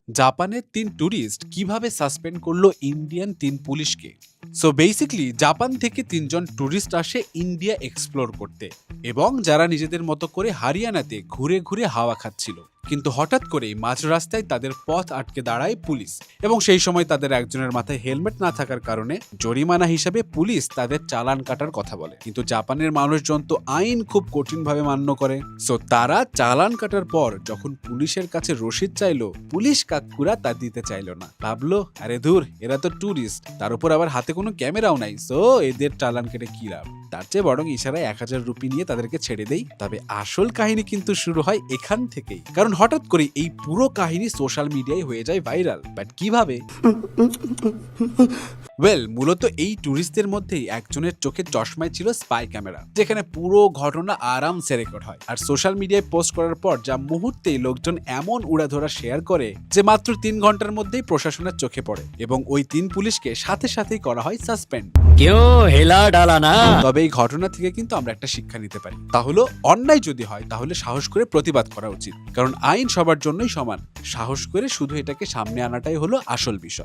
জাপানের 3 ট্যুরিস্ট কিভাবে সাসপেন্ড করলো ইন্ডিয়ান 3 পুলিশকে। সো বেসিক্যালি জাপান থেকে 3 জন ট্যুরিস্ট আসে ইন্ডিয়া এক্সপ্লোর করতে, এবং যারা নিজেদের মতো করে হরিয়ানাতে ঘুরে ঘুরে হাওয়া খাচ্ছিল। কিন্তু হঠাৎ করেই মাঝ রাস্তায় তাদের পথ আটকে দাঁড়ায় পুলিশ, এবং সেই সময় তাদের একজনের মাথায় হেলমেট না থাকার কারণে জরিমানা হিসাবে পুলিশ তাদের চালান কাটার কথা বলে। কিন্তু জাপানের মানুষজন তো আইন খুব কঠিনভাবে মান্য করে। সো তারা চালান কাটার পর যখন পুলিশের কাছে রসিদ চাইলো, পুলিশ কাকুরা তা দিতে চাইলো না। ভাবলো, আরে ধুর, এরা তো ট্যুরিস্ট, তার উপর আবার হাতে কোনো ক্যামেরাও নাই, সো এদের চালান কেটে কি লাভ, তার চেয়ে বরং ইশারায় 1000 রুপি নিয়ে তাদেরকে ছেড়ে দেই। তবে আসল কাহিনী কিন্তু শুরু হয় এখান থেকেই, কারণ হঠাৎ করে এই পুরো কাহিনী সোশ্যাল মিডিয়ায় হয়ে যায় ভাইরাল। বাট কিভাবে? মূলত এই ট্যুরিস্টদের মধ্যেই একজনের চোখের চশমায় ছিল স্পাই ক্যামেরা, যেখানে পুরো ঘটনা আরামসে রেকর্ড হয়। আর সোশ্যাল মিডিয়ায় পোস্ট করার পর যা মুহূর্তেই লোকজন এমন উড়াধরা শেয়ার করে যে মাত্র 3 ঘন্টার মধ্যেই প্রশাসনের চোখে পড়ে, এবং ওই 3 পুলিশকে সাথে সাথেই করা হয় সাসপেন্ড। তবে এই ঘটনা থেকে কিন্তু আমরা একটা শিক্ষা নিতে পারি, তা হলো অন্যায় যদি হয় তাহলে সাহস করে প্রতিবাদ করা উচিত, কারণ আইন সবার জন্যই সমান। সাহস করে শুধু এটাকে সামনে আনাটাই হলো আসল বিষয়।